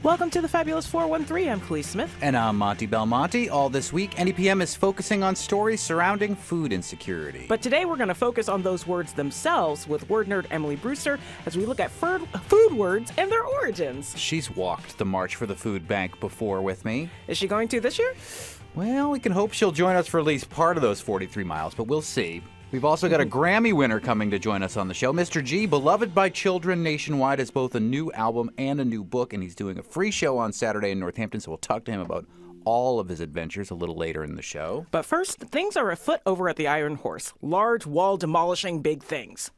Welcome to the Fabulous 413. I'm Khalees Smith. And I'm Monty Belmonte. All this week, NEPM is focusing on stories surrounding food insecurity. But today we're going to focus on those words themselves with word nerd Emily Brewster as we look at food words and their origins. She's walked the March for the Food Bank before with me. Is she going to this year? Well, we can hope she'll join us for at least part of those 43 miles, but we'll see. We've also got a Grammy winner coming to join us on the show. Mr. G, beloved by children nationwide, has both a new album and a new book, and he's doing a free show on Saturday in Northampton, so we'll talk to him about all of his adventures a little later in the show. But first, things are afoot over at the Iron Horse. Large, wall-demolishing big things.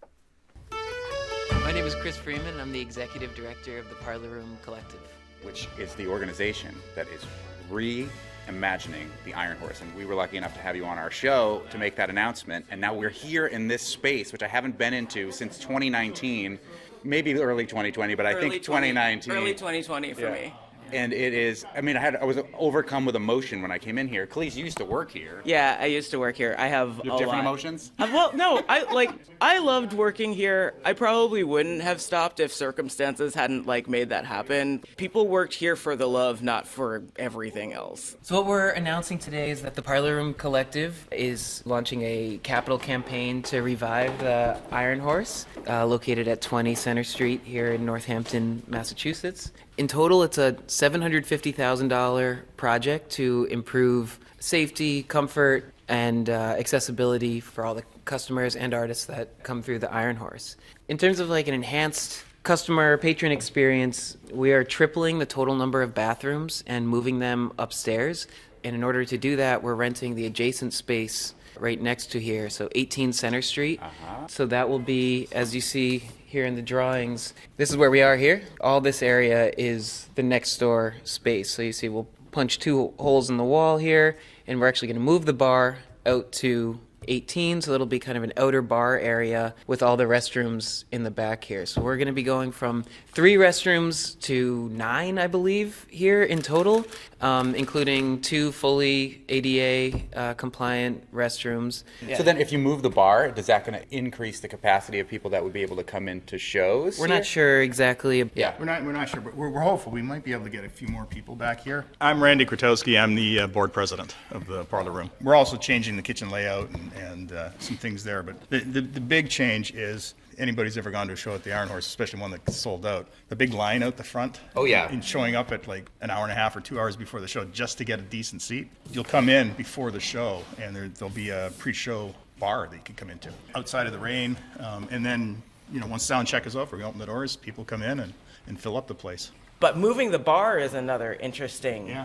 My name is Chris Freeman. I'm the executive director of the Parlor Room Collective, which is the organization that is reimagining the Iron Horse. And we were lucky enough to have you on our show to make that announcement. And now we're here in this space, which I haven't been into since 2019, maybe early 2020, but I think 2019. Early 2020 for me. And it is, I mean, I was overcome with emotion when I came in here. Khalees, you used to work here. Yeah, I used to work here. I have You have different emotions? Well, no, I loved working here. I probably wouldn't have stopped if circumstances hadn't made that happen. People worked here for the love, not for everything else. So what we're announcing today is that the Parlor Room Collective is launching a capital campaign to revive the Iron Horse, located at 20 Center Street here in Northampton, Massachusetts. In total, it's a $750,000 project to improve safety, comfort, and accessibility for all the customers and artists that come through the Iron Horse. In terms of an enhanced customer patron experience, we are tripling the total number of bathrooms and moving them upstairs. And in order to do that, we're renting the adjacent space right next to here, so 18 Center Street. So that will be, as you see here in the drawings, this is where we are here. All this area is the next door space. So you see we'll punch 2 holes in the wall here, and we're actually going to move the bar out to 18, so it'll be kind of an outer bar area with all the restrooms in the back here. So we're going to be going from 3 restrooms to 9, I believe, here in total, including 2 fully ADA compliant restrooms. Yeah. So then if you move the bar, is that going to increase the capacity of people that would be able to come into shows? We're not sure exactly. Yeah. We're not sure, but we're hopeful we might be able to get a few more people back here. I'm Randy Kowalski. I'm the board president of the Parlor Room. We're also changing the kitchen layout and some things there, but the big change is anybody's ever gone to a show at the Iron Horse, especially one that's sold out, the big line out the front. Oh, yeah. And showing up at an hour and a half or 2 hours before the show just to get a decent seat. You'll come in before the show, and there'll be a pre-show bar that you can come into outside of the rain. And then, once sound check is over, we open the doors, people come in and fill up the place. But moving the bar is another interesting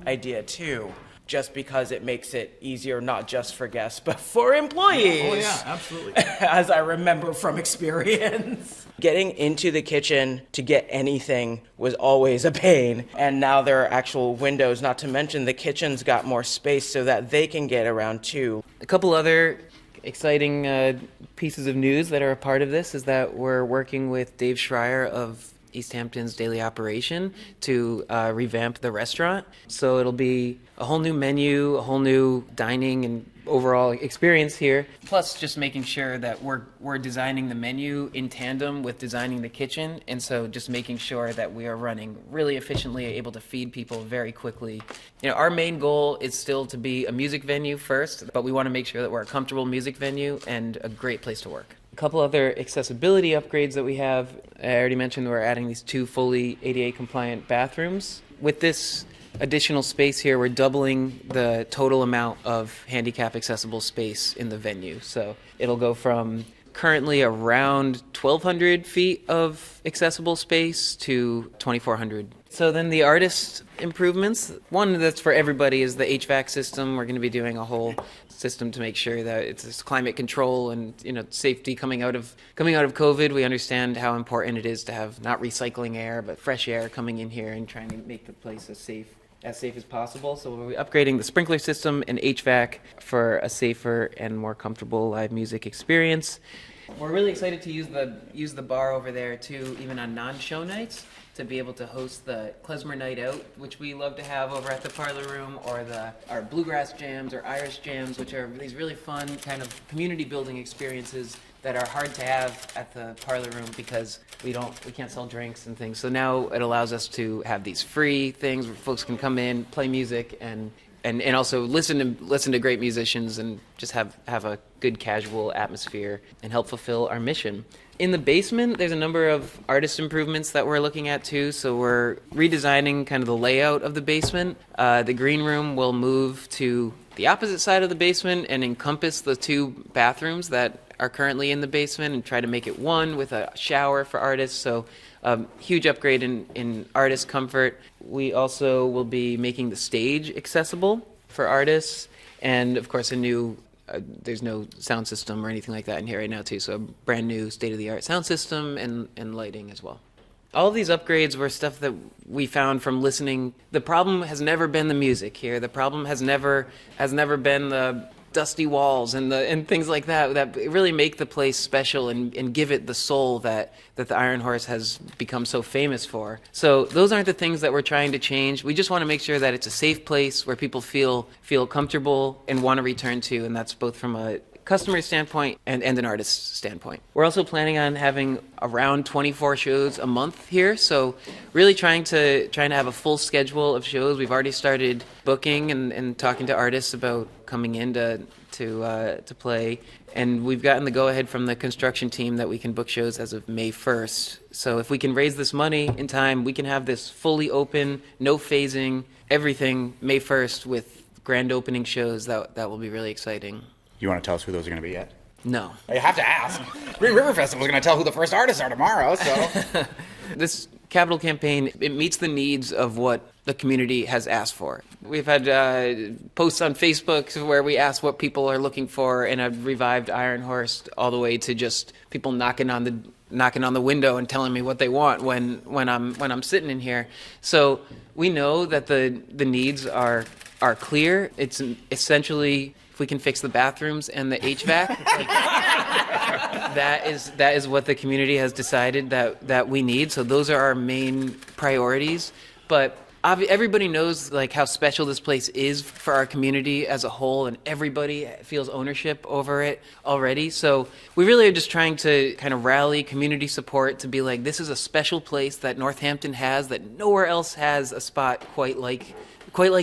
idea, too. Just because it makes it easier not just for guests, but for employees. Oh, yeah, absolutely. As I remember from experience. Getting into the kitchen to get anything was always a pain. And now there are actual windows, not to mention the kitchen's got more space so that they can get around too. A couple other exciting pieces of news that are a part of this is that we're working with Dave Schreier of East Hampton's Daily Operation to revamp the restaurant. So it'll be a whole new menu, a whole new dining and overall experience here. Plus just making sure that we're designing the menu in tandem with designing the kitchen. And so just making sure that we are running really efficiently, able to feed people very quickly. Our main goal is still to be a music venue first, but we want to make sure that we're a comfortable music venue and a great place to work. A couple other accessibility upgrades that we have. I already mentioned we're adding these 2 fully ADA compliant bathrooms. With this additional space here, we're doubling the total amount of handicap accessible space in the venue. So it'll go from currently around 1,200 feet of accessible space to 2,400. So then the artist improvements, one that's for everybody is the HVAC system. We're going to be doing a whole system to make sure that it's climate control and safety coming out of COVID. We understand how important it is to have not recycling air but fresh air coming in here and trying to make the place as safe as possible. So we'll be upgrading the sprinkler system and HVAC for a safer and more comfortable live music experience. We're really excited to use the bar over there too, even on non-show nights, to be able to host the Klezmer Night Out, which we love to have over at the Parlor Room, or our Bluegrass Jams or Irish Jams, which are these really fun kind of community building experiences that are hard to have at the Parlor Room because we can't sell drinks and things. So now it allows us to have these free things where folks can come in, play music, and also listen to great musicians and just have a good casual atmosphere and help fulfill our mission. In the basement, there's a number of artist improvements that we're looking at too. So we're redesigning kind of the layout of the basement. The green room will move to the opposite side of the basement and encompass the 2 bathrooms that are currently in the basement and try to make it one with a shower for artists. So huge upgrade in artist comfort. We also will be making the stage accessible for artists, and of course there's no sound system or anything like that in here right now too, so a brand new state-of-the-art sound system and lighting as well. All of these upgrades were stuff that we found from listening. The problem has never been the music here. The problem has never been the dusty walls and things like that really make the place special and give it the soul that the Iron Horse has become so famous for. So those aren't the things that we're trying to change. We just want to make sure that it's a safe place where people feel comfortable and want to return to, and that's both from a customer standpoint and an artist standpoint. We're also planning on having around 24 shows a month here, so really trying to have a full schedule of shows. We've already started booking and talking to artists about coming in to play, and we've gotten the go-ahead from the construction team that we can book shows as of May 1st. So if we can raise this money in time, we can have this fully open, no phasing, everything May 1st with grand opening shows. That will be really exciting. You want to tell us who those are going to be yet? No. You have to ask. Green River Festival is going to tell who the first artists are tomorrow, so. This capital campaign, it meets the needs of what the community has asked for. We've had posts on Facebook where we ask what people are looking for in a revived Iron Horse, all the way to just people knocking on the window and telling me what they want when I'm sitting in here. So we know that the needs are clear. It's essentially, we can fix the bathrooms and the HVAC. That is what the community has decided that we need. So those are our main priorities. But everybody knows like how special this place is for our community as a whole, and everybody feels ownership over it already. So we really are just trying to kind of rally community support to be like, this is a special place that Northampton has, that nowhere else has a spot quite like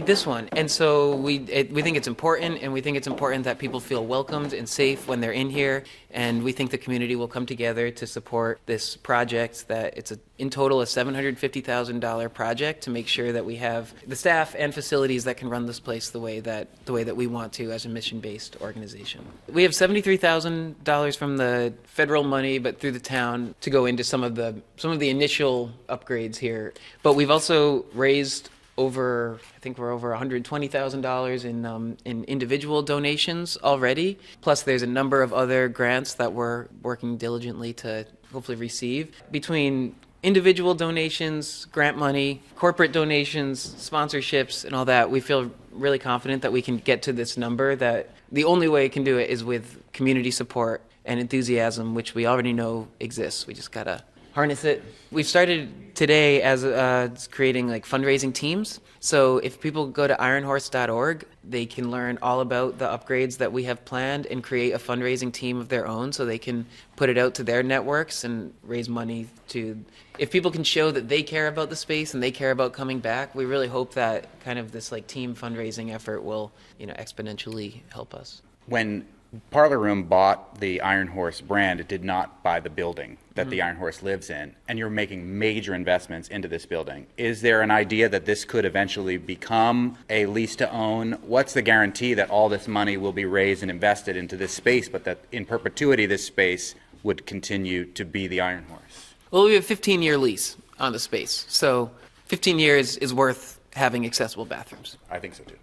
this one. And so we think it's important, and we think it's important that people feel welcomed and safe when they're in here, and we think the community will come together to support this project. That it's in total a $750,000 project to make sure that we have the staff and facilities that can run this place the way that we want to as a mission-based organization. We have $73,000 from the federal money, but through the town, to go into some of the initial upgrades here. But we've also raised over $120,000 in individual donations already. Plus, there's a number of other grants that we're working diligently to hopefully receive. Between individual donations, grant money, corporate donations, sponsorships, and all that, we feel really confident that we can get to this number. That the only way we can do it is with community support and enthusiasm, which we already know exists. We just gotta harness it. We've started today as creating like fundraising teams. So if people go to ironhorse.org, they can learn all about the upgrades that we have planned and create a fundraising team of their own, so they can put it out to their networks and raise money to. If people can show that they care about the space and they care about coming back, we really hope that kind of this like team fundraising effort will, exponentially help us. When Parlor Room bought the Iron Horse brand, it did not buy the building that the Iron Horse lives in, and you're making major investments into this building. Is there an idea that this could eventually become a lease to own? What's the guarantee that all this money will be raised and invested into this space, but that in perpetuity this space would continue to be the Iron Horse? Well, we have a 15-year lease on the space, so 15 years is worth having accessible bathrooms. I think so too.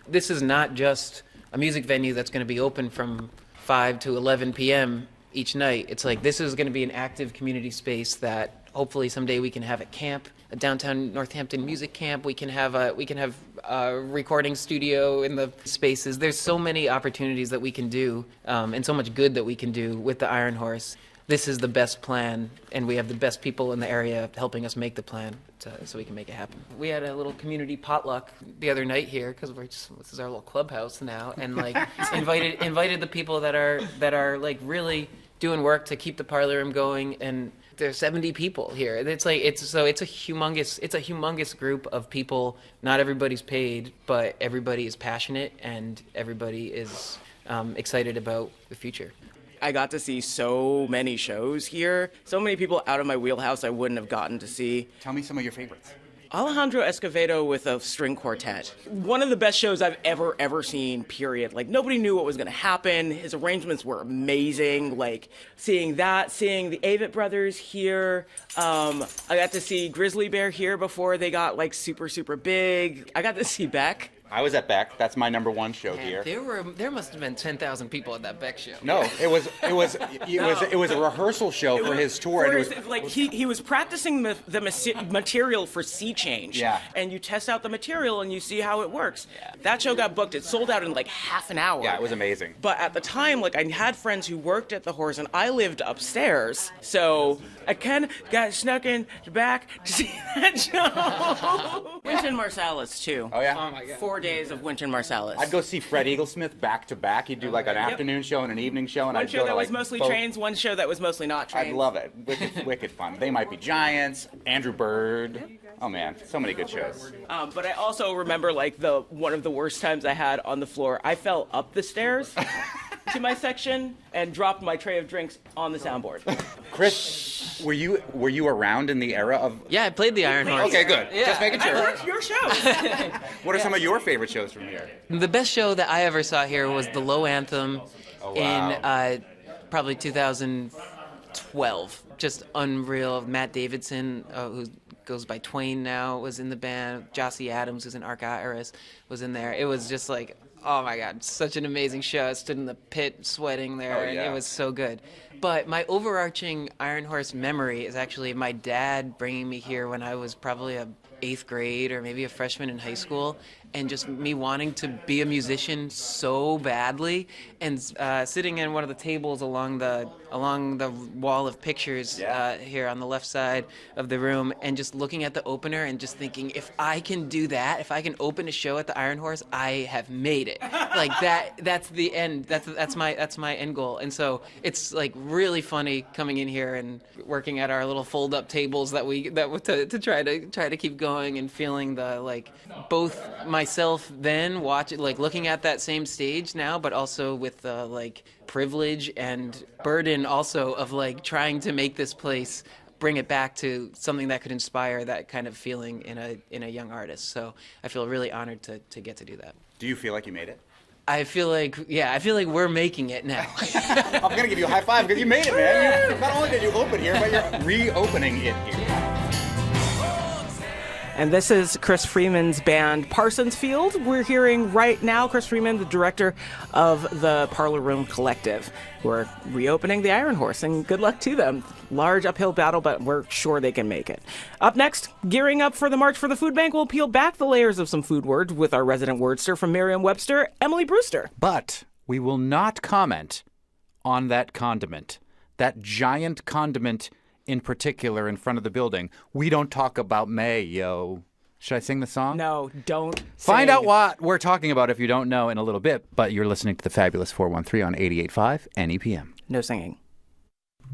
This is not just a music venue that's going to be open from 5 to 11 p.m. each night. It's like, this is going to be an active community space that hopefully someday we can have a camp, a downtown Northampton music camp. We can have a recording studio in the spaces. There's so many opportunities that we can do, and so much good that we can do with the Iron Horse. This is the best plan, and we have the best people in the area helping us make the plan so we can make it happen. We had a little community potluck the other night here, because this is our little clubhouse now, and like invited the people that are like really doing work to keep the parlor room going, and there's 70 people here. It's a humongous group of people. Not everybody's paid, but everybody is passionate and everybody is excited about the future. I got to see so many shows here. So many people out of my wheelhouse I wouldn't have gotten to see. Tell me some of your favorites. Alejandro Escovedo with a string quartet. One of the best shows I've ever seen, period. Like, nobody knew what was going to happen. His arrangements were amazing. Like, seeing that, seeing the Avett Brothers here. I got to see Grizzly Bear here before they got, like, super big. I got to see Beck. I was at Beck. That's my number one show here. There must have been 10,000 people at that Beck show. No, it was a rehearsal show for his tour. He was practicing the material for Sea Change. Yeah. And you test out the material and you see how it works. Yeah. That show got booked. It sold out in like half an hour. Yeah, it was amazing. But at the time, like, I had friends who worked at the Horse and I lived upstairs, so I kind of got snuck in the back to see that show. Wynton Marsalis too. Oh yeah. Oh my God. 4 days of Wynton Marsalis. I'd go see Fred Eaglesmith back to back. He'd do like an afternoon show and an evening show, and One I'd show go that to was like mostly both. trains, one show that was mostly not trains. I'd love it. Wicked fun. They Might Be Giants, Andrew Bird. Oh man, so many good shows. But I also remember like one of the worst times I had on the floor. I fell up the stairs to my section and dropped my tray of drinks on the soundboard. Chris, were you around in the era of? Yeah, I played the Iron Horse. Okay, good. Yeah. Just making I sure. worked your shows. What are some of your favorite shows from here? The best show that I ever saw here was the Low Anthem in probably 2012. Just unreal. Matt Davidson, who goes by Twain now, was in the band. Jossie Adams, who's in Arc Iris, was in there. It was just like, oh my God, such an amazing show. I stood in the pit sweating there, and it was so good. But my overarching Iron Horse memory is actually my dad bringing me here when I was probably a 8th grade or maybe a freshman in high school, and just me wanting to be a musician so badly, and sitting in one of the tables along the wall of pictures here on the left side of the room, and just looking at the opener and just thinking, if I can do that, if I can open a show at the Iron Horse, I have made it. Like that's the end. That's my end goal. And so it's like really funny coming in here and working at our little fold up tables to try to keep going, and feeling the like both myself then looking at that same stage now, but also with the like privilege and burden also of like trying to make this place, bring it back to something that could inspire that kind of feeling in a young artist. So I feel really honored to get to do that. Do you feel like you made it? I feel like we're making it now. I'm gonna give you a high five because you made it, man. Not only did you open here, but you're reopening it here. And this is Chris Freeman's band Parsons Field. We're hearing right now Chris Freeman, the director of the Parlor Room Collective, who are reopening the Iron Horse, and good luck to them. Large uphill battle, but we're sure they can make it. Up next, gearing up for the March for the Food Bank, we'll peel back the layers of some food words with our resident wordster from Merriam-Webster, Emily Brewster. But we will not comment on that condiment, that giant condiment in particular in front of the building. We don't talk about mayo. Should I sing the song? No, don't Find sing. out what we're talking about if you don't know in a little bit, but you're listening to the Fabulous 413 on 88.5 NEPM. No singing.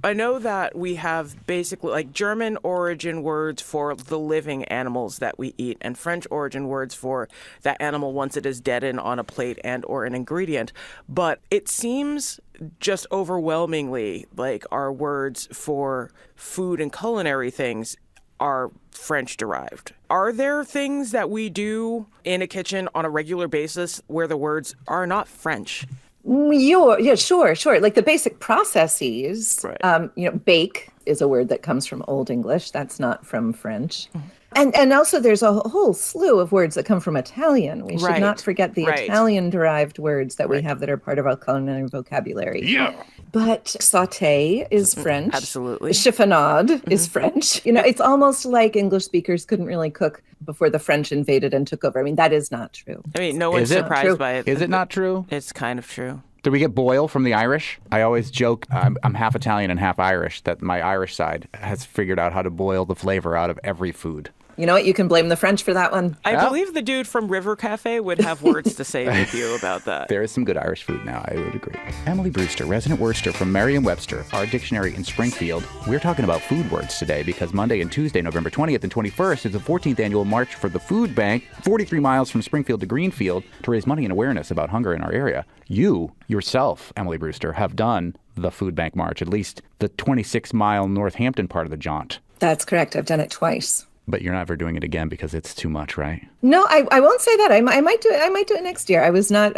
I know that we have basically like German origin words for the living animals that we eat, and French origin words for that animal once it is dead and on a plate and or an ingredient. But it seems just overwhelmingly like our words for food and culinary things are French derived. Are there things that we do in a kitchen on a regular basis where the words are not French? Yeah, sure. Like the basic processes, Right. Bake is a word that comes from Old English. That's not from French. And also there's a whole slew of words that come from Italian. We should Right. not forget the Right. Italian-derived words that we have that are part of our culinary vocabulary. Yeah. But sauté is French. Absolutely. Chiffonade is French. It's almost like English speakers couldn't really cook before the French invaded and took over. I mean, that is not true. I mean, no one's Is it surprised true? by it. Is it not true? It's kind of true. Did we get boil from the Irish? I always joke I'm half Italian and half Irish, that my Irish side has figured out how to boil the flavor out of every food. You know what? You can blame the French for that one. I believe the dude from River Cafe would have words to say with you about that. There is some good Irish food now, I would agree. Emily Brewster, resident Worcester from Merriam-Webster, our dictionary in Springfield. We're talking about food words today because Monday and Tuesday, November 20th and 21st, is the 14th annual March for the Food Bank, 43 miles from Springfield to Greenfield, to raise money and awareness about hunger in our area. You, yourself, Emily Brewster, have done the Food Bank March, at least the 26-mile Northampton part of the jaunt. That's correct. I've done it twice. But you're not ever doing it again because it's too much, right? No, I won't say that. I might do it. I might do it next year. I was not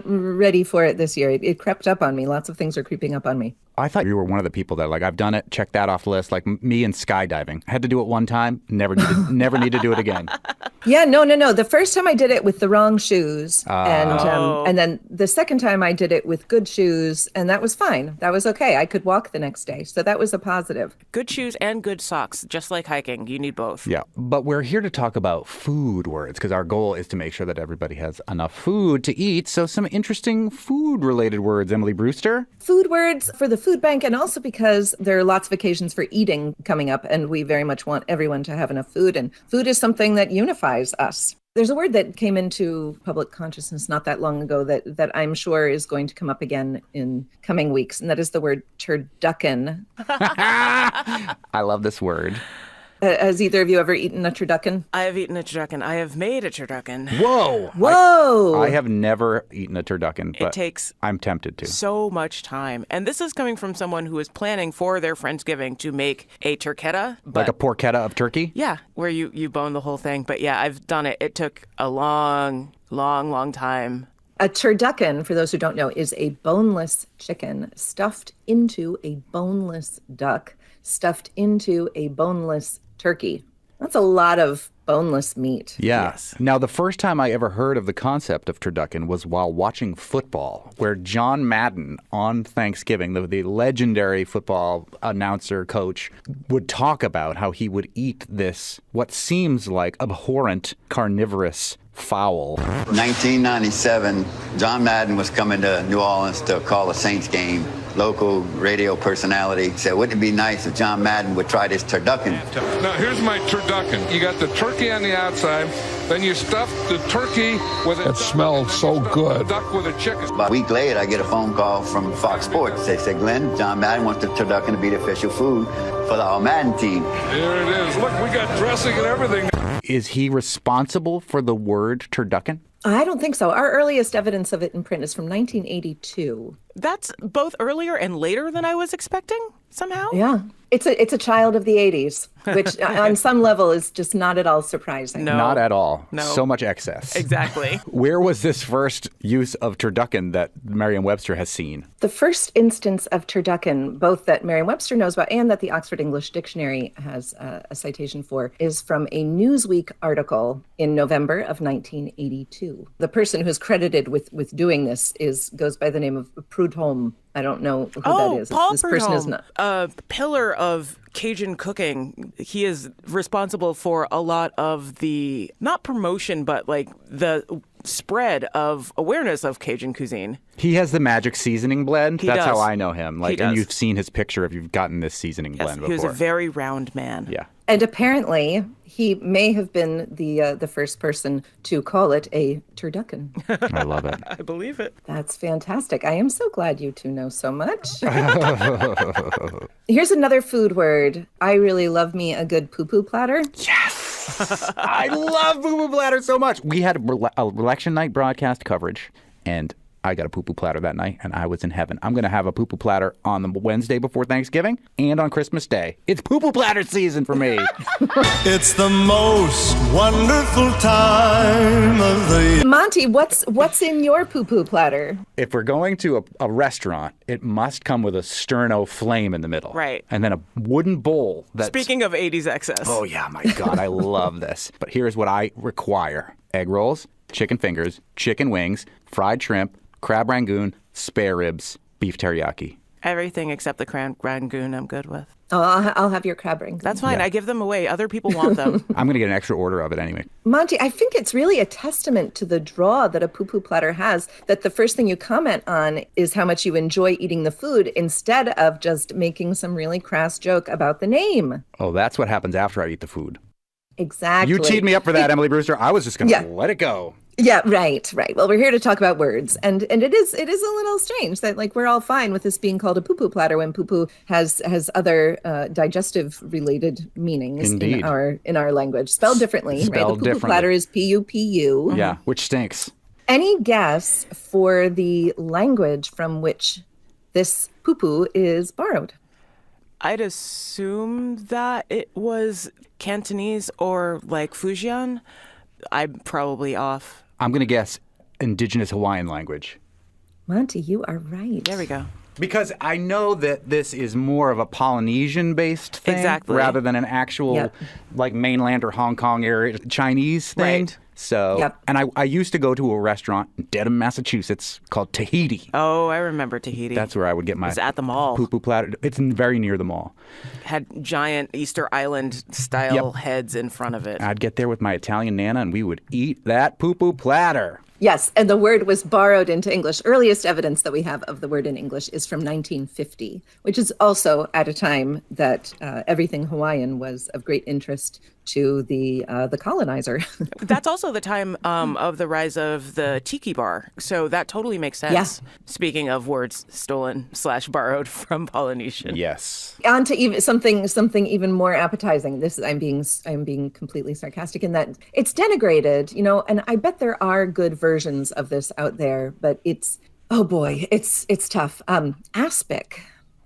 ready for it this year. It crept up on me. Lots of things are creeping up on me. I thought you were one of the people that, like, I've done it, check that off the list, like me and skydiving. I had to do it one time, never need to do it again. Yeah, no. The first time I did it with the wrong shoes, and then the second time I did it with good shoes, and that was fine. That was okay. I could walk the next day, so that was a positive. Good shoes and good socks, just like hiking. You need both. Yeah, but we're here to talk about food words because our goal is to make sure that everybody has enough food to eat. So some interesting food-related words, Emily Brewster. Food words for the food bank, and also because there are lots of occasions for eating coming up, and we very much want everyone to have enough food, and food is something that unifies us. There's a word that came into public consciousness not that long ago that I'm sure is going to come up again in coming weeks, and that is the word turducken. I love this word. Has either of you ever eaten a turducken? I have eaten a turducken. I have made a turducken. Whoa! I have never eaten a turducken, but It takes I'm tempted to. so much time. And this is coming from someone who is planning for their Friendsgiving to make a turketta. Like a porchetta of turkey? Yeah, where you bone the whole thing. But yeah, I've done it. It took a long time. A turducken, for those who don't know, is a boneless chicken stuffed into a boneless duck, stuffed into a boneless turkey. That's a lot of boneless meat. Yeah. Yes. Now, the first time I ever heard of the concept of turducken was while watching football, where John Madden on Thanksgiving, the legendary football announcer coach, would talk about how he would eat this, what seems like abhorrent carnivorous fowl. 1997, John Madden was coming to New Orleans to call a Saints game. Local radio personality said, wouldn't it be nice if John Madden would try this turducken? Now, here's my turducken. You got the turkey on the outside, then you stuff the turkey with a... It smelled so good. ...duck with a chicken. About a week later, I get a phone call from Fox Sports. They said, Glenn, John Madden wants the turducken to be the official food for our Madden team. There it is. Look, we got dressing and everything. Is he responsible for the word turducken? I don't think so. Our earliest evidence of it in print is from 1982. That's both earlier and later than I was expecting, somehow. Yeah. It's a child of the 80s, which on some level is just not at all surprising. No. Not at all. No. So much excess. Exactly. Where was this first use of turducken that Merriam-Webster has seen? The first instance of turducken, both that Merriam-Webster knows about and that the Oxford English Dictionary has a citation for, is from a Newsweek article in November of 1982. The person who's credited with doing this goes by the name of Prudhomme. I don't know who that is. Paul This person is Prudhomme, not. a pillar of Cajun cooking. He is responsible for a lot of the, not promotion, but like the spread of awareness of Cajun cuisine. He has the magic seasoning blend. He That's does. how I know him. He does. And you've seen his picture if you've gotten this seasoning Yes, blend he before. was a very round man. Yeah. And apparently, he may have been the first person to call it a turducken. I love it. I believe it. That's fantastic. I am so glad you two know so much. Here's another food word. I really love me a good poo-poo platter. Yes! I love Boo Boo Platter so much. We had a election night broadcast coverage, and I got a poo-poo platter that night, and I was in heaven. I'm going to have a poo-poo platter on the Wednesday before Thanksgiving and on Christmas Day. It's poo-poo platter season for me. It's the most wonderful time of the year. Monty, what's in your poo-poo platter? If we're going to a restaurant, it must come with a sterno flame in the middle. Right. And then a wooden bowl that's... Speaking of 80s excess. Oh, yeah, my God, I love this. But here's what I require. Egg rolls, chicken fingers, chicken wings, fried shrimp, crab rangoon, spare ribs, beef teriyaki. Everything except the crab rangoon I'm good with. Oh, I'll have your crab rangoon. That's fine. I give them away. Other people want them. I'm going to get an extra order of it anyway. Monty, I think it's really a testament to the draw that a poo-poo platter has that the first thing you comment on is how much you enjoy eating the food instead of just making some really crass joke about the name. Oh, that's what happens after I eat the food. Exactly. You teed me up for that, Emily Brewster. I was just going to let it go. Yeah, right. Well, we're here to talk about words, and it is a little strange that like we're all fine with this being called a poo-poo platter when poo-poo has other digestive related meanings Indeed. in our language, spelled differently. Spelled The poo-poo platter is P-U-P-U. Yeah, which stinks. Any guess for the language from which this poo-poo is borrowed? I'd assume that it was Cantonese or like Fujian. I'm probably off. I'm going to guess indigenous Hawaiian language. Monty, you are right. There we go. Because I know that this is more of a Polynesian-based thing. Exactly. Rather than an actual, like, mainland or Hong Kong area Chinese thing. Right. So, and I used to go to a restaurant in Dedham, Massachusetts called Tahiti. Oh, I remember Tahiti. That's where I would get my It was at the mall. poo-poo platter. It's very near the mall. Had giant Easter Island style heads in front of it. I'd get there with my Italian Nana and we would eat that poo-poo platter. Yes, and the word was borrowed into English. Earliest evidence that we have of the word in English is from 1950, which is also at a time that everything Hawaiian was of great interest to the colonizer. That's also the time of the rise of the tiki bar, so that totally makes sense. Yeah. Speaking of words stolen / borrowed from Polynesian. Yes. On to even something even more appetizing. This I'm being completely sarcastic in that it's denigrated, and I bet there are good versions of this out there, but it's tough. Aspic.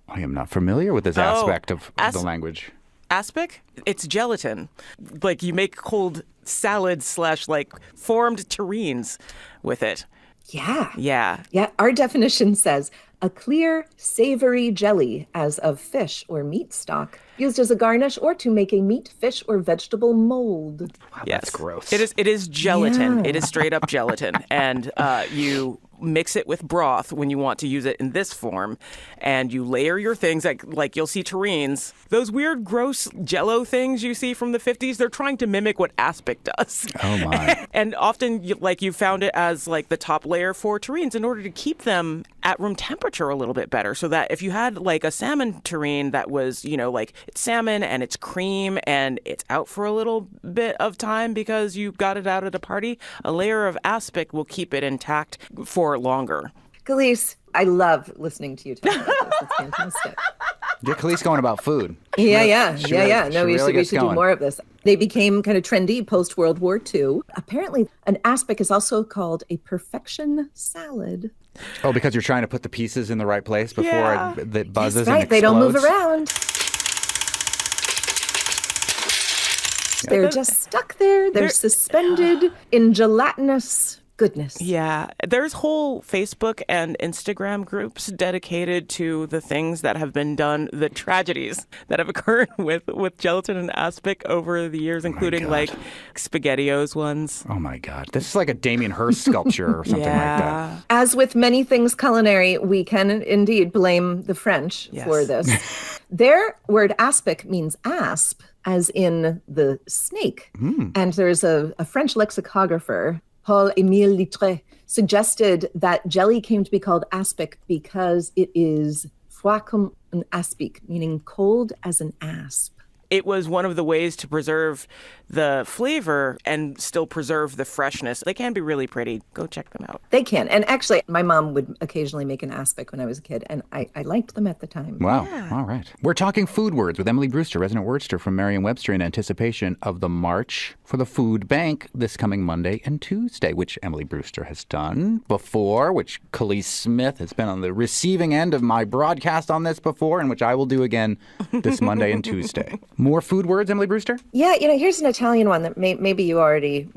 I am not familiar with this aspect of the language. Aspic? It's gelatin. Like you make cold salads / like formed terrines with it. Yeah. Yeah. Our definition says a clear, savory jelly as of fish or meat stock, used as a garnish or to make a meat, fish, or vegetable mold. Wow, Yes. that's gross. It is gelatin. Yeah. It is straight up gelatin. And you mix it with broth when you want to use it in this form. And you layer your things like you'll see terrines. Those weird, gross Jell-O things you see from the 50s, they're trying to mimic what aspic does. Oh, my. And often, you found it as like the top layer for terrines in order to keep them at room temperature a little bit better. So that if you had like a salmon terrine that was, like it's salmon and it's cream and it's out for a little bit of time because you got it out at a party, a layer of aspic will keep it intact for longer. Khalees, I love listening to you talk about this. It's fantastic. Get Khalees going about food. Yeah. No, we really should do more of this. They became kind of trendy post-World War II. Apparently, an aspic is also called a perfection salad. Oh, because you're trying to put the pieces in the right place before it buzzes That's right. and explodes? They don't move around. They're just stuck there. They're suspended in gelatinous goodness. Yeah, there's whole Facebook and Instagram groups dedicated to the things that have been done, the tragedies that have occurred with gelatin and aspic over the years, including like SpaghettiOs ones. Oh my God. This is like a Damien Hirst sculpture or something like that. As with many things culinary, we can indeed blame the French for this. Their word aspic means asp, as in the snake. And there's a French lexicographer, Paul-Émile Littré, suggested that jelly came to be called aspic because it is froid comme un aspic, meaning cold as an asp. It was one of the ways to preserve the flavor and still preserve the freshness. They can be really pretty. Go check them out. They can. And actually, my mom would occasionally make an aspic when I was a kid, and I liked them at the time. Wow. Yeah. All right. We're talking food words with Emily Brewster, resident wordster from Merriam-Webster, in anticipation of the March for the Food Bank this coming Monday and Tuesday, which Emily Brewster has done before, which Khalees Smith has been on the receiving end of my broadcast on this before, and which I will do again this Monday and Tuesday. More food words, Emily Brewster? Yeah, here's an Italian one that maybe you already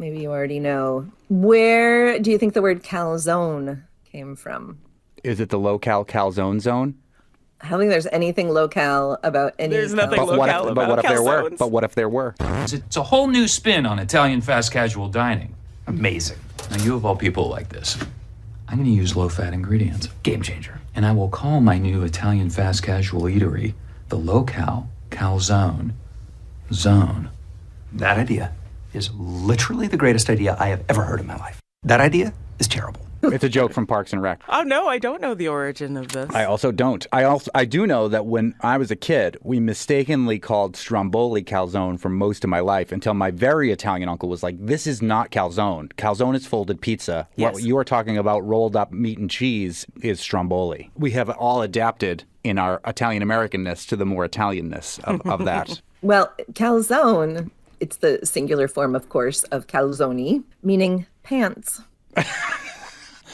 know. Where do you think the word calzone came from? Is it the locale calzone zone? I don't think there's anything locale about any. There's nothing locale about what if there were? calzones. But what if there were? It's a whole new spin on Italian fast casual dining. Amazing. Now, you of all people like this. I'm going to use low-fat ingredients. Game changer. And I will call my new Italian fast casual eatery the Locale Calzone Zone. That idea is literally the greatest idea I have ever heard in my life. That idea is terrible. It's a joke from Parks and Rec. Oh, no, I don't know the origin of this. I also don't. I do know that when I was a kid, we mistakenly called stromboli calzone for most of my life until my very Italian uncle was like, this is not calzone. Calzone is folded pizza. Yes. What you are talking about, rolled up meat and cheese, is stromboli. We have all adapted in our Italian-Americanness to the more Italianness of that. Well, calzone, it's the singular form, of course, of calzoni, meaning pants.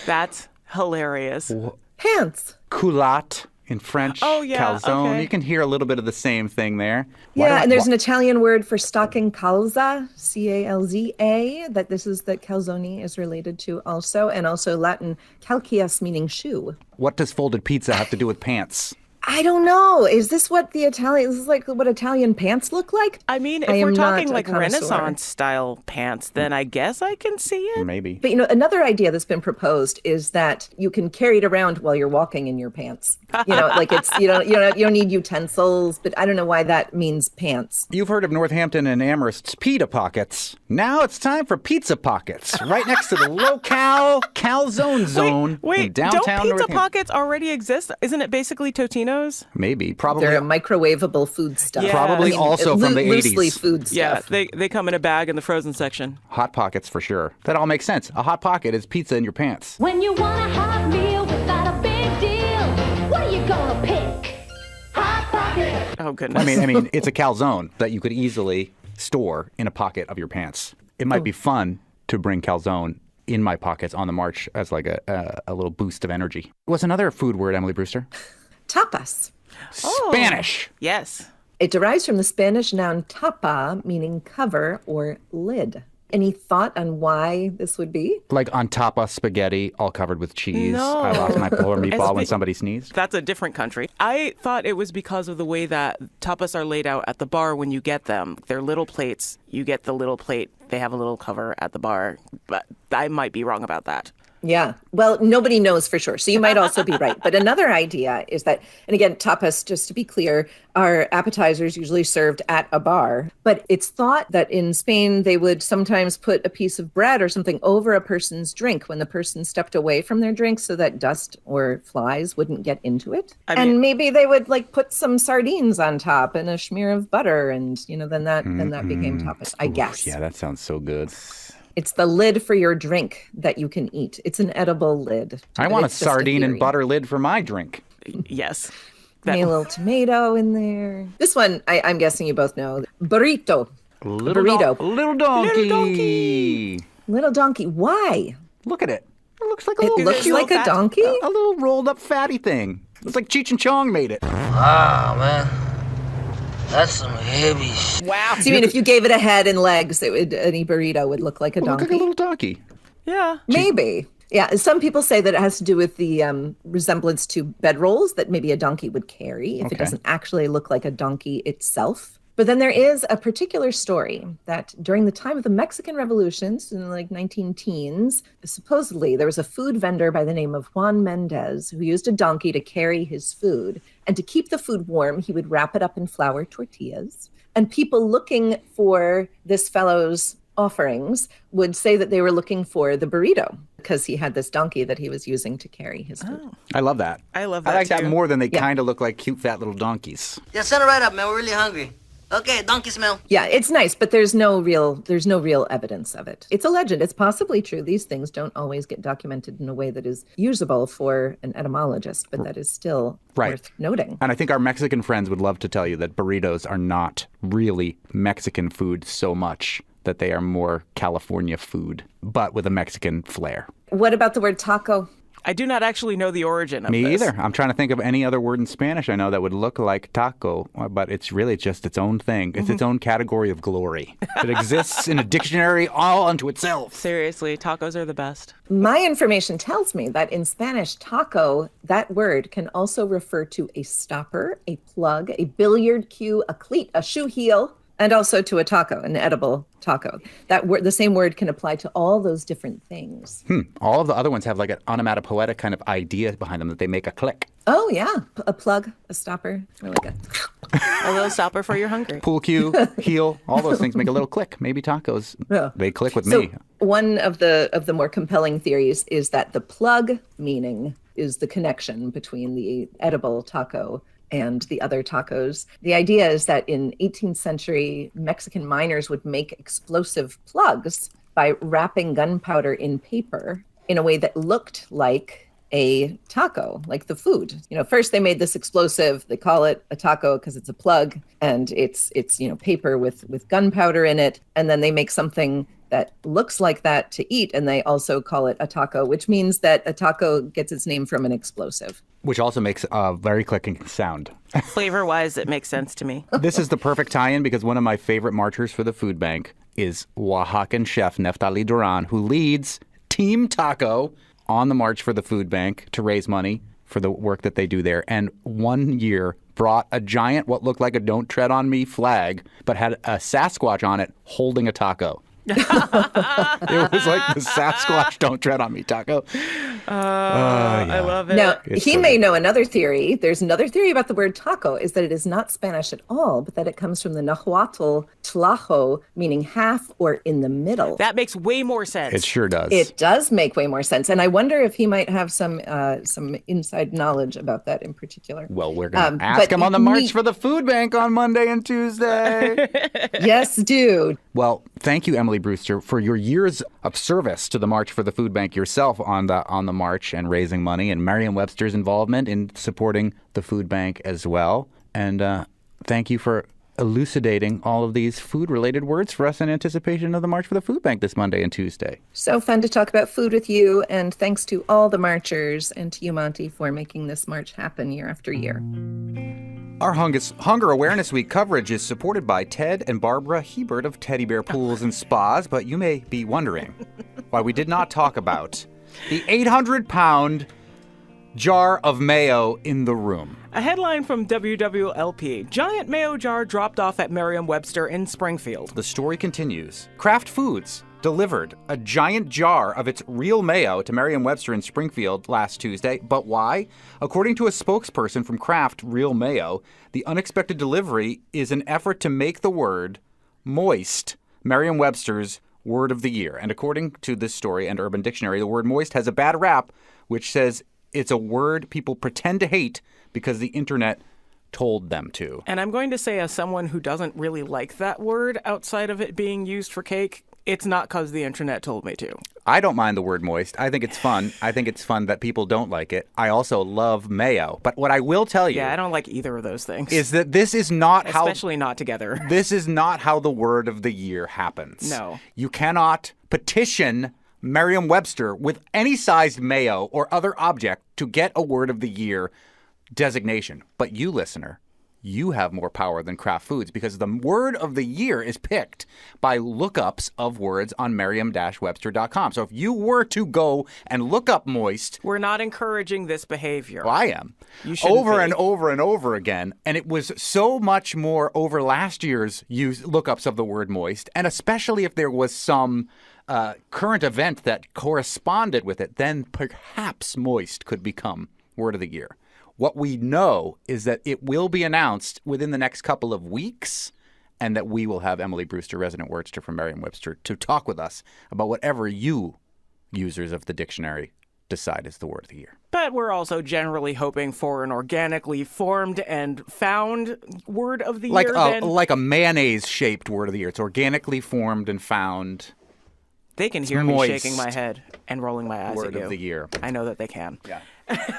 That's hilarious. Pants. Culotte in French. Oh, yeah, Calzone. okay. You can hear a little bit of the same thing there. Yeah, and there's an Italian word for stocking calza, C-A-L-Z-A, that calzone is related to also, and also Latin calceus, meaning shoe. What does folded pizza have to do with pants? I don't know. Is this what this is like what Italian pants look like? I mean, if I we're am talking not a like connoisseur. Renaissance style pants, then I guess I can see it. Maybe. But another idea that's been proposed is that you can carry it around while you're walking in your pants. Like it's you don't need utensils, but I don't know why that means pants. You've heard of Northampton and Amherst's pita pockets. Now it's time for pizza pockets, right next to the locale calzone zone in downtown don't pizza Northampton. pockets already exist? Isn't it basically Totino's? Maybe, probably. They're a microwavable food stuff. Yeah. Probably also from the 80s. Loosely food Yeah, stuff. they come in a bag in the frozen section. Hot Pockets for sure. That all makes sense. A Hot Pocket is pizza in your pants. When you want a hot meal without a big deal, what are you gonna pick? Hot Pocket. Oh, goodness. I mean, it's a calzone that you could easily store in a pocket of your pants. It might be fun to bring calzone in my pockets on the march as like a little boost of energy. What's another food word, Emily Brewster? Tapas. Spanish. Yes. It derives from the Spanish noun tapa, meaning cover or lid. Any thought on why this would be? Like on top of spaghetti, all covered with cheese. No. I lost my poor meatball when As- somebody sneezed. That's a different country. I thought it was because of the way that tapas are laid out at the bar when you get them. They're little plates. You get the little plate. They have a little cover at the bar. But I might be wrong about that. Yeah. Well, nobody knows for sure. So you might also be right. But another idea is that, and again, tapas, just to be clear, are appetizers usually served at a bar. But it's thought that in Spain, they would sometimes put a piece of bread or something over a person's drink when the person stepped away from their drink so that dust or flies wouldn't get into it. And maybe they would like put some sardines on top and a smear of butter. And, then that became tapas, I guess. Yeah, that sounds so good. It's the lid for your drink that you can eat. It's an edible lid. I want a It's just sardine and theory. butter lid for my drink. Yes. Maybe a little tomato in there. This one, I'm guessing you both know. Burrito. Burrito. Little donkey. Little donkey. Why? Look at it. It looks like a It little, looks like a donkey? a little rolled up fatty thing. Looks like Cheech and Chong made it. Wow, man. That's some heavy shit. Wow. So you mean if you gave it a head and legs, any burrito would look like a donkey? Look like a little donkey. Yeah. Maybe. Yeah, some people say that it has to do with the resemblance to bedrolls that maybe a donkey would carry if it doesn't actually look like a donkey itself. But then there is a particular story that during the time of the Mexican revolutions in the 19-teens, supposedly there was a food vendor by the name of Juan Mendez who used a donkey to carry his food. And to keep the food warm, he would wrap it up in flour tortillas. And people looking for this fellow's offerings would say that they were looking for the burrito because he had this donkey that he was using to carry his food. Oh. I love that. I love that I like that too. more than they kind of look like cute fat little donkeys. Yeah, send it right up, man. We're really hungry. Okay, donkey smell. Yeah, it's nice, but there's no real evidence of it. It's a legend. It's possibly true. These things don't always get documented in a way that is usable for an etymologist, but that is still worth noting. And I think our Mexican friends would love to tell you that burritos are not really Mexican food so much, that they are more California food, but with a Mexican flair. What about the word taco? I do not actually know the origin of Me this. either. I'm trying to think of any other word in Spanish I know that would look like taco, but it's really just its own thing. It's its own category of glory. It exists in a dictionary all unto itself. Seriously, tacos are the best. My information tells me that in Spanish, taco, that word can also refer to a stopper, a plug, a billiard cue, a cleat, a shoe heel, and also to a taco, an edible taco. That word, the same word can apply to all those different things. All of the other ones have like an onomatopoetic kind of idea behind them that they make a click. Oh, yeah. A plug, a stopper, or like a... A little stopper for your hungry. Pool cue, heel, all those things make a little click. Maybe tacos, they click with So me. one of the more compelling theories is that the plug meaning is the connection between the edible taco and the other tacos. The idea is that in 18th century, Mexican miners would make explosive plugs by wrapping gunpowder in paper in a way that looked like a taco, like the food. First they made this explosive, they call it a taco because it's a plug and it's paper with gunpowder in it. And then they make something that looks like that to eat, and they also call it a taco, which means that a taco gets its name from an explosive. Which also makes a very clicking sound. Flavor-wise, it makes sense to me. This is the perfect tie-in because one of my favorite marchers for the food bank is Oaxacan chef Neftali Duran, who leads Team Taco on the March for the Food Bank to raise money for the work that they do there. And one year brought a giant, what looked like a Don't Tread on Me flag, but had a Sasquatch on it holding a taco. It was like the Sasquatch Don't Tread on Me taco. I love it. Now, It's he so may good. know another theory. There's another theory about the word taco, is that it is not Spanish at all, but that it comes from the Nahuatl tlajo, meaning half or in the middle. That makes way more sense. It sure does. It does make way more sense. And I wonder if he might have some inside knowledge about that in particular. Well, we're going to but ask him on the March me- for the Food Bank on Monday and Tuesday. Yes, dude. Well, thank you, Emily Brewster, for your years of service to the March for the Food Bank yourself on the march and raising money, and Merriam-Webster's involvement in supporting the food bank as well. And thank you for elucidating all of these food-related words for us in anticipation of the March for the Food Bank this Monday and Tuesday. So fun to talk about food with you, and thanks to all the marchers and to you, Monty, for making this march happen year after year. Our Hunger Awareness Week coverage is supported by Ted and Barbara Hebert of Teddy Bear Pools and Spas, but you may be wondering why we did not talk about the 800-pound jar of mayo in the room. A headline from WWLP. Giant mayo jar dropped off at Merriam-Webster in Springfield. The story continues. Kraft Foods delivered a giant jar of its real mayo to Merriam-Webster in Springfield last Tuesday. But why? According to a spokesperson from Kraft Real Mayo, the unexpected delivery is an effort to make the word moist Merriam-Webster's word of the year. And according to this story and Urban Dictionary, the word moist has a bad rap, which says it's a word people pretend to hate because the internet told them to. And I'm going to say, as someone who doesn't really like that word outside of it being used for cake, it's not because the internet told me to. I don't mind the word moist. I think it's fun. I think it's fun that people don't like it. I also love mayo. But what I will tell you Yeah, I don't like either of those things. is that this is not Especially not together. This is not how the word of the year happens. No. You cannot petition Merriam-Webster with any sized mayo or other object to get a word of the year designation. But you, listener, you have more power than Kraft Foods because the word of the year is picked by lookups of words on merriam-webster.com. So if you were to go and look up moist, We're not encouraging this behavior. well, I am, You shouldn't over be. and over and over again, and it was so much more over last year's lookups of the word moist, and especially if there was some current event that corresponded with it, then perhaps moist could become word of the year. What we know is that it will be announced within the next couple of weeks, and that we will have Emily Brewster, resident wordster from Merriam-Webster, to talk with us about whatever you, users of the dictionary, decide is the word of the year. But we're also generally hoping for an organically formed and found word of the year. Like a mayonnaise-shaped word of the year. It's organically formed and found. They can It's hear moist. me shaking my head and rolling my eyes Word at you. of the year. I know that they can. Yeah.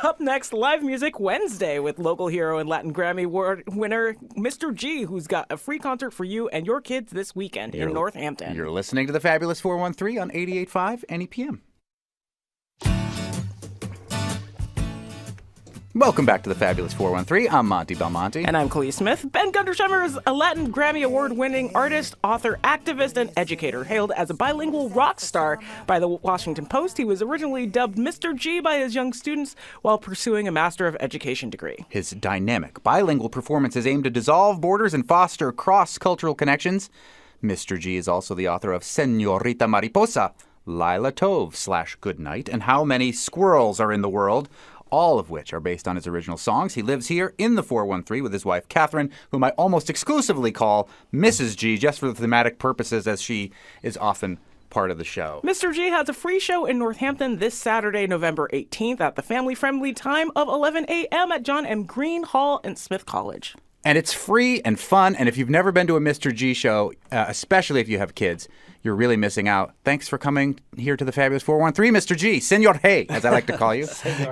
Up next, Live Music Wednesday with local hero and Latin Grammy Award winner Mr. G, who's got a free concert for you and your kids this weekend in Northampton. You're listening to the Fabulous 413 on 88.5 NEPM. Welcome back to the Fabulous 413. I'm Monty Belmonte. And I'm Khalil Smith. Ben Gundersheimer is a Latin Grammy Award-winning artist, author, activist, and educator. Hailed as a bilingual rock star by the Washington Post, he was originally dubbed Mr. G by his young students while pursuing a Master of Education degree. His dynamic, bilingual performances aim to dissolve borders and foster cross-cultural connections. Mr. G is also the author of Señorita Mariposa, Lila Tove / Good Night, and How Many Squirrels Are in the World, all of which are based on his original songs. He lives here in the 413 with his wife, Catherine, whom I almost exclusively call Mrs. G, just for thematic purposes, as she is often part of the show. Mr. G has a free show in Northampton this Saturday, November 18th at the family-friendly time of 11 a.m. at John M. Greene Hall in Smith College. And it's free and fun, and if you've never been to a Mr. G show, especially if you have kids, you're really missing out. Thanks for coming here to the Fabulous 413, Mr. G. Senor Hey, as I like to call you.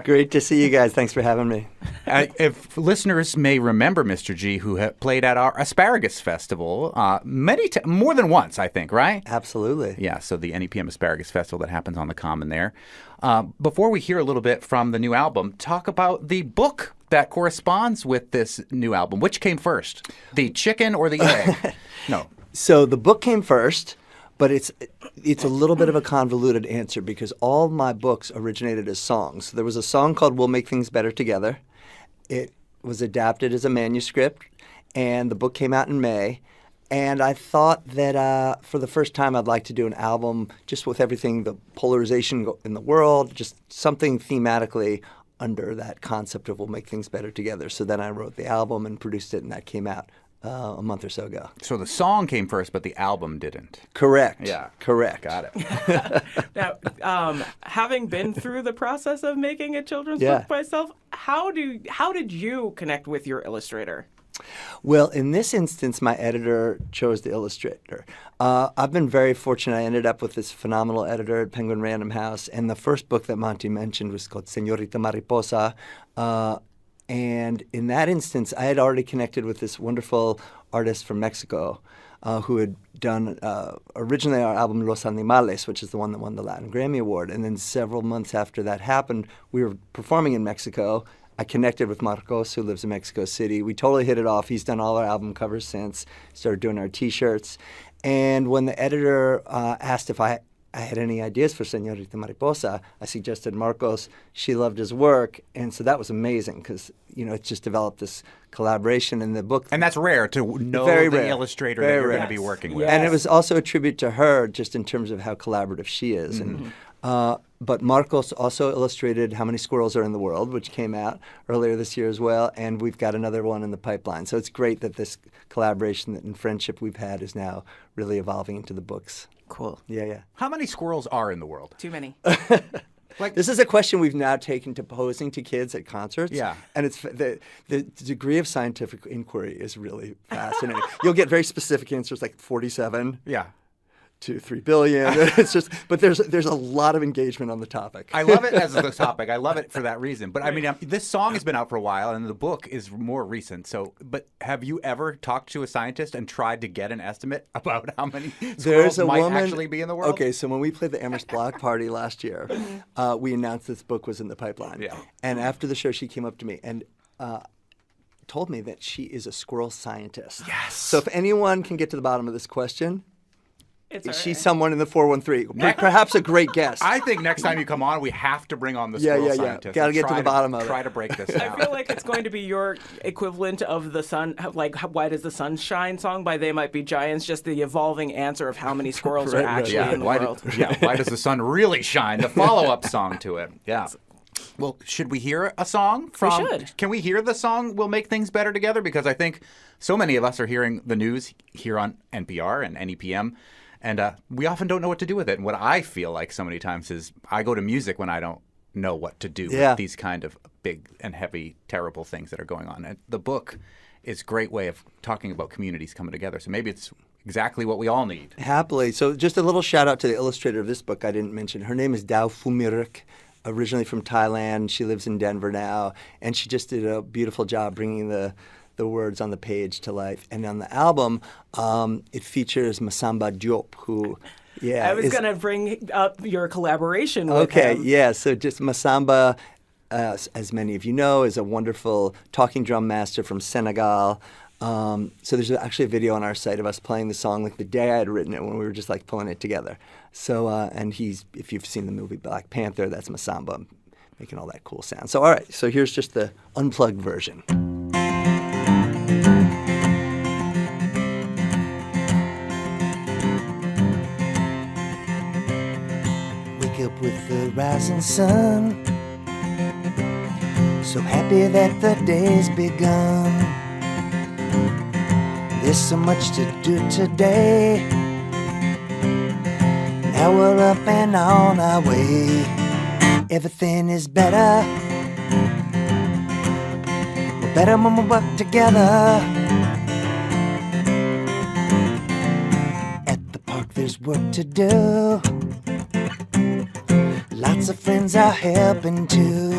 Great to see you guys. Thanks for having me. If listeners may remember Mr. G, who played at our Asparagus Festival more than once, I think, right? Absolutely. Yeah, so the NEPM Asparagus Festival that happens on the Common there. Before we hear a little bit from the new album, talk about the book that corresponds with this new album. Which came first, the chicken or the egg? No. So the book came first, but it's a little bit of a convoluted answer because all my books originated as songs. There was a song called We'll Make Things Better Together. It was adapted as a manuscript, and the book came out in May. And I thought that for the first time I'd like to do an album just with everything, the polarization in the world, just something thematically under that concept of we'll make things better together. So then I wrote the album and produced it, and that came out a month or so ago. So the song came first, but the album didn't. Correct. Yeah. Correct. Got it. Now, having been through the process of making a children's book myself, how did you connect with your illustrator? Well, in this instance, my editor chose the illustrator. I've been very fortunate. I ended up with this phenomenal editor at Penguin Random House, and the first book that Monty mentioned was called Señorita Mariposa. And in that instance, I had already connected with this wonderful artist from Mexico who had done originally our album Los Animales, which is the one that won the Latin Grammy Award. And then several months after that happened, we were performing in Mexico. I connected with Marcos, who lives in Mexico City. We totally hit it off. He's done all our album covers since, started doing our T-shirts. And when the editor asked if I had any ideas for Señorita Mariposa, I suggested Marcos. She loved his work. And so that was amazing because, it's just developed this collaboration in the book. And that's rare to know Very the rare. illustrator Very that you're rare. going to be working with. Yes. And it was also a tribute to her just in terms of how collaborative she is. Mm-hmm. And but Marcos also illustrated How Many Squirrels Are in the World, which came out earlier this year as well, and we've got another one in the pipeline. So it's great that this collaboration and friendship we've had is now really evolving into the books. Cool. Yeah. How many squirrels are in the world? Too many. This is a question we've now taken to posing to kids at concerts. Yeah. And it's the degree of scientific inquiry is really fascinating. You'll get very specific answers like 47. Yeah. To 3 billion. It's just, but there's a lot of engagement on the topic. I love it as the topic. I love it for that reason. But I mean, this song has been out for a while, and the book is more recent. So, but have you ever talked to a scientist and tried to get an estimate about how many squirrels might actually be in the world? Okay, so when we played the Amherst Block Party last year, we announced this book was in the pipeline. Yeah. And after the show, she came up to me and told me that she is a squirrel scientist. Yes. So if anyone can get to the bottom of this question, It's she's someone in the 413. Perhaps a great guest. I think next time you come on, we have to bring on the squirrel scientist. Got to get to the bottom of it. Try to break this down. I feel like it's going to be your equivalent of the sun, like Why Does the Sun Shine song by They Might Be Giants, just the evolving answer of how many squirrels are actually in the world. Why does the sun really shine? The follow-up song to it. Yeah. Well, should we hear a song from? We should. Can we hear the song We'll Make Things Better Together? Because I think so many of us are hearing the news here on NPR and NEPM. And we often don't know what to do with it. And what I feel like so many times is I go to music when I don't know what to do with these kind of big and heavy, terrible things that are going on. And the book is a great way of talking about communities coming together. So maybe it's exactly what we all need. Happily. So just a little shout out to the illustrator of this book I didn't mention. Her name is Dao Phumirik, originally from Thailand. She lives in Denver now. And she just did a beautiful job bringing the words on the page to life. And on the album, it features Masamba Diop, who, I was going to bring up your collaboration with him. Okay, so just Masamba, as many of you know, is a wonderful talking drum master from Senegal. So there's actually a video on our site of us playing the song like the day I had written it when we were just like pulling it together. So, and if you've seen the movie Black Panther, that's Masamba making all that cool sound. So, all right, so here's just the unplugged version. Wake up with the rising sun. So happy that the day's begun. There's so much to do today. Now we're up and on our way. Everything is better. We're better when we work together. At the park there's work to do. Lots of friends are helping too.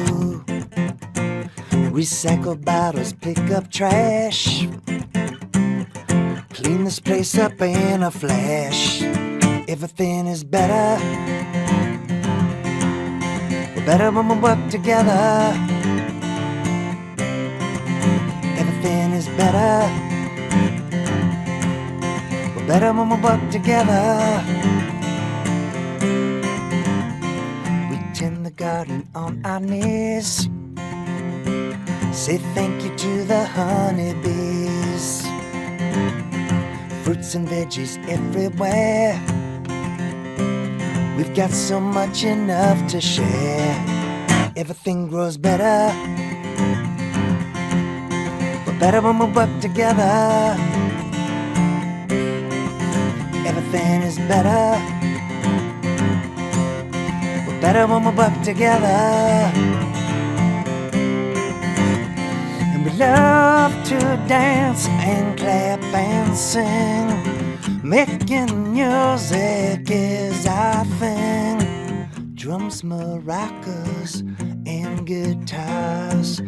Recycle bottles, pick up trash. Clean this place up in a flash. Everything is better. We're better when we work together. Everything is better. We're better when we work together. We tend the garden on our knees. Say thank you to the honeybees. Fruits and veggies everywhere. We've got so much enough to share. Everything grows better. We're better when we work together. Everything is better. We're better when we work together. And we love to dance and clap and sing. Making music is our thing. Drums, maracas, and guitars.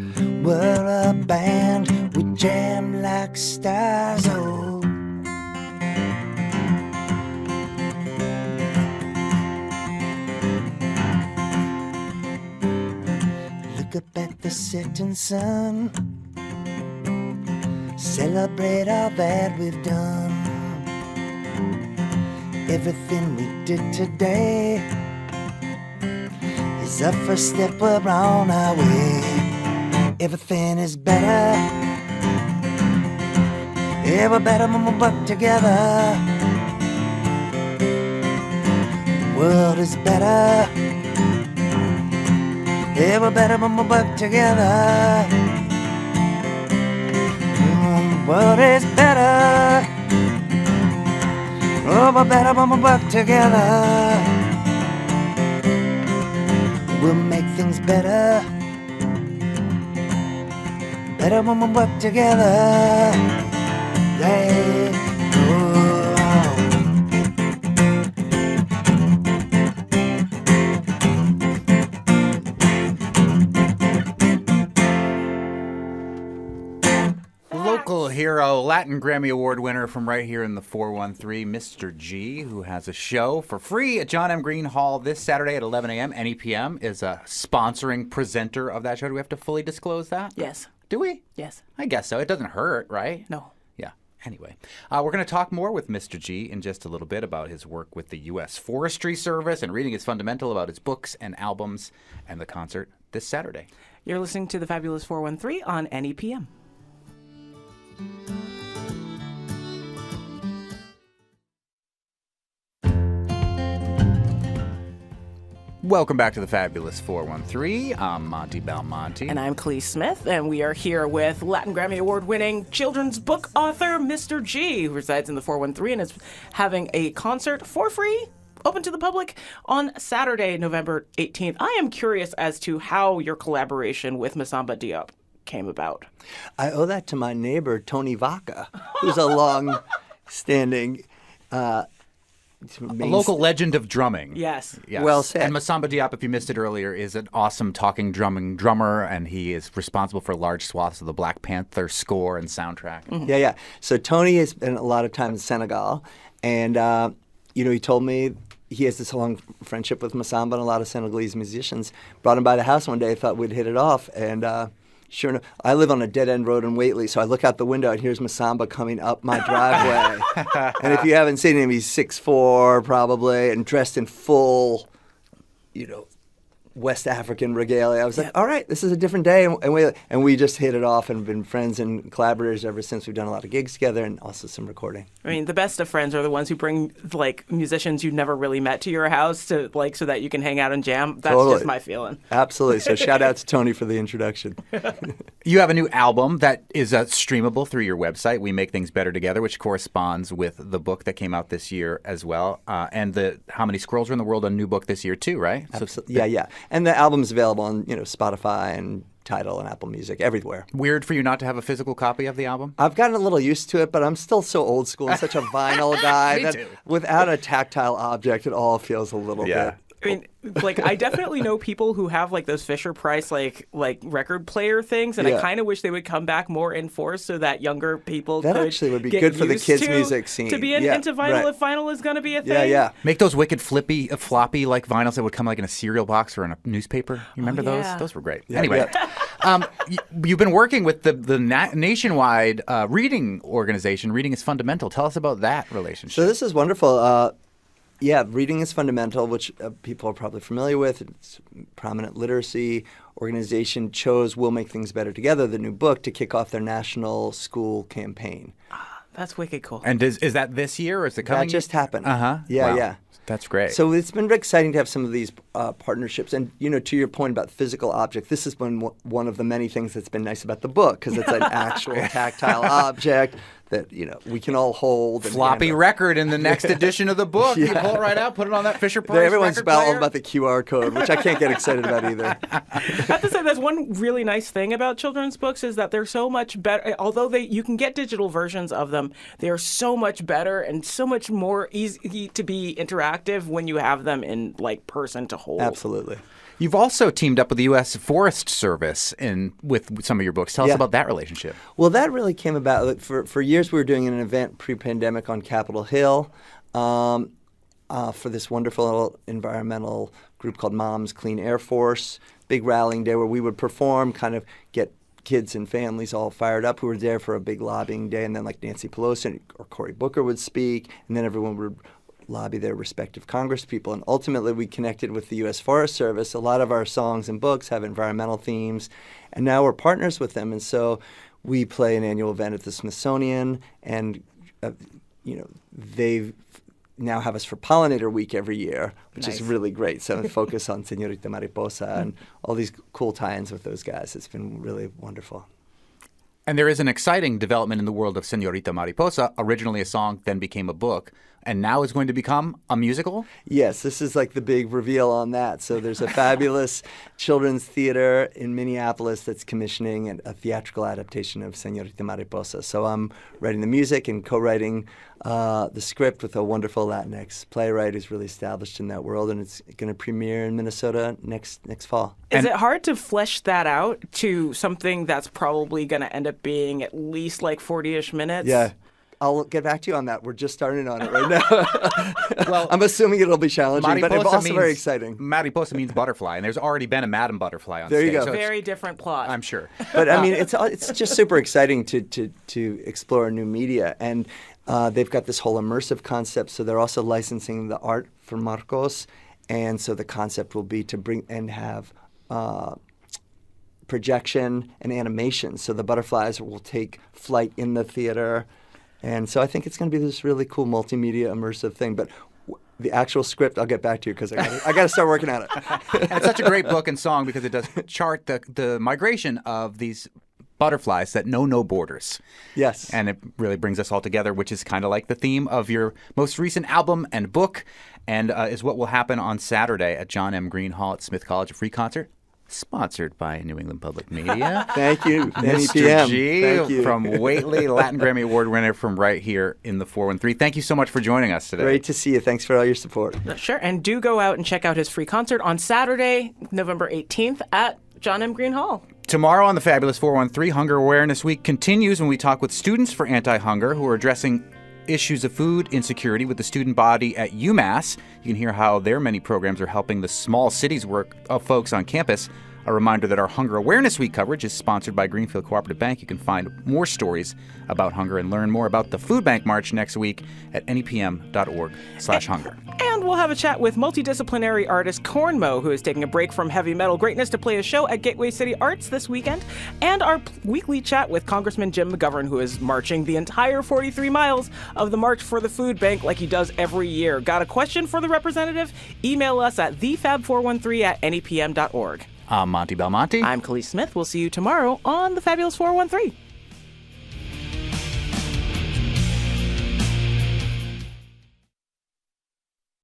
We're a band, we jam like stars. Oh, look up at the setting sun. Celebrate all that we've done. Everything we did today is a first step, we're on our way. Everything is better. Yeah, we're better when we work together. The world is better. Yeah, we're better when we work together. The world is better. Oh, we're better when we work together. We'll make things better. Better when we work together. Yeah. Oh. Local hero, Latin Grammy Award winner from right here in the 413, Mr. G, who has a show for free at John M. Greene Hall this Saturday at 11 a.m. NEPM is a sponsoring presenter of that show. Do we have to fully disclose that? Yes. Do we? Yes. I guess so. It doesn't hurt, right? No. Yeah. Anyway, we're going to talk more with Mr. G in just a little bit about his work with the U.S. Forestry Service and Reading is Fundamental, about his books and albums, and the concert this Saturday. You're listening to the Fabulous 413 on NEPM. Welcome back to the Fabulous 413. I'm Monty Belmonte. And I'm Clee Smith, and we are here with Latin Grammy Award-winning children's book author Mr. G, who resides in the 413 and is having a concert for free, open to the public, on Saturday, November 18th. I am curious as to how your collaboration with Masamba Diop came about. I owe that to my neighbor, Tony Vaca, who's a long-standing a local legend of drumming. Yes. Well said. And Masamba Diop, if you missed it earlier, is an awesome talking drumming drummer, and he is responsible for large swaths of the Black Panther score and soundtrack. Mm-hmm. Yeah. So Tony has spent a lot of time in Senegal, and he told me he has this long friendship with Masamba and a lot of Senegalese musicians. Brought him by the house one day, thought we'd hit it off, and sure enough, I live on a dead-end road in Whately, so I look out the window and here's Masamba coming up my driveway. And if you haven't seen him, he's 6'4", probably, and dressed in full, West African regalia. I was like, all right, this is a different day, and we just hit it off and been friends and collaborators ever since. We've done a lot of gigs together and also some recording. I mean, the best of friends are the ones who bring like musicians you've never really met to your house to like so that you can hang out and jam. That's Totally. just my feeling. Absolutely. So shout out to Tony for the introduction. You have a new album that is streamable through your website, We Make Things Better Together, which corresponds with the book that came out this year as well. And the How Many Squirrels Are in the World, a new book this year too, right? Absolutely. Yeah. And the album's available on Spotify and Tidal and Apple Music, everywhere. Weird for you not to have a physical copy of the album? I've gotten a little used to it, but I'm still so old school. I'm such a vinyl guy Me that too. without a tactile object, it all feels a little bit. I mean, like, I definitely know people who have like those Fisher-Price like record player things, and I kind of wish they would come back more in force so that younger people That could actually would be get good for the used kids' to- music scene. to be into vinyl if vinyl is going to be a thing. Yeah. Make those wicked floppy like vinyls that would come like in a cereal box or in a newspaper. You remember those? yeah. Those were great. Yeah, Anyway, you've been working with the nationwide reading organization, Reading is Fundamental. Tell us about that relationship. So this is wonderful. Reading is Fundamental, which people are probably familiar with. It's a prominent literacy organization chose We'll Make Things Better Together, the new book, to kick off their national school campaign. That's wicked cool. And is that this year or is it coming? That just happened. Wow. Yeah. That's great. So it's been very exciting to have some of these partnerships. And, to your point about physical object, this has been one of the many things that's been nice about the book, because it's an actual tactile object that, we can all hold. And floppy handle. record in the next edition of the book. You pull it right out, put it on that Fisher-Price Everyone's record all player. about the QR code, which I can't get excited about either. I have to say, that's one really nice thing about children's books is that they're so much better. Although you can get digital versions of them, they are so much better and so much more easy to be interactive when you have them in like person to hold. Absolutely. You've also teamed up with the U.S. Forest Service with some of your books. Tell us about that relationship. Well, that really came about. For years, we were doing an event pre-pandemic on Capitol Hill for this wonderful little environmental group called Moms Clean Air Force, big rallying day where we would perform, kind of get kids and families all fired up who were there for a big lobbying day. And then like Nancy Pelosi or Cory Booker would speak, and then everyone would lobby their respective congresspeople. And ultimately, we connected with the U.S. Forest Service. A lot of our songs and books have environmental themes, and now we're partners with them. And so we play an annual event at the Smithsonian, and they now have us for Pollinator Week every year, which is really great. So focus on Señorita Mariposa and all these cool tie-ins with those guys. It's been really wonderful. And there is an exciting development in the world of Señorita Mariposa, originally a song, then became a book, and now is going to become a musical? Yes, this is like the big reveal on that. So there's a fabulous children's theater in Minneapolis that's commissioning a theatrical adaptation of Señorita Mariposa. So I'm writing the music and co-writing the script with a wonderful Latinx playwright who's really established in that world, and it's going to premiere in Minnesota next fall. Is it hard to flesh that out to something that's probably going to end up being at least like 40-ish minutes? Yeah. I'll get back to you on that. We're just starting on it right now. Well, I'm assuming it'll be challenging, but it's also very exciting. Mariposa means butterfly, and there's already been a Madam Butterfly on there stage. You go. So very different plot. I'm sure. But I mean, it's just super exciting to explore new media, and they've got this whole immersive concept. So they're also licensing the art for Marcos, and so the concept will be to bring and have projection and animation. So the butterflies will take flight in the theater. And so I think it's going to be this really cool multimedia immersive thing. But the actual script, I'll get back to you because I got to start working on it. And it's such a great book and song because it does chart the migration of these butterflies that know no borders. Yes. And it really brings us all together, which is kind of like the theme of your most recent album and book, and is what will happen on Saturday at John M. Greene Hall at Smith College, a free concert. Sponsored by New England Public Media. Thank you, Mr. G Thank you. from Whately, Latin Grammy Award winner from right here in the 413. Thank you so much for joining us today. Great to see you. Thanks for all your support. Sure, and do go out and check out his free concert on Saturday, November 18th at John M. Greene Hall. Tomorrow on the Fabulous 413, Hunger Awareness Week continues when we talk with students for anti-hunger who are addressing issues of food insecurity with the student body at UMass. You can hear how their many programs are helping the small cities work of folks on campus A reminder that our Hunger Awareness Week coverage is sponsored by Greenfield Cooperative Bank. You can find more stories about hunger and learn more about the Food Bank March next week at nepm.org/hunger. And we'll have a chat with multidisciplinary artist Cornmo, who is taking a break from heavy metal greatness to play a show at Gateway City Arts this weekend. And our weekly chat with Congressman Jim McGovern, who is marching the entire 43 miles of the March for the Food Bank like he does every year. Got a question for the representative? Email us at thefab413@nepm.org. I'm Monty Belmonte. I'm Khalees Smith. We'll see you tomorrow on the Fabulous 413.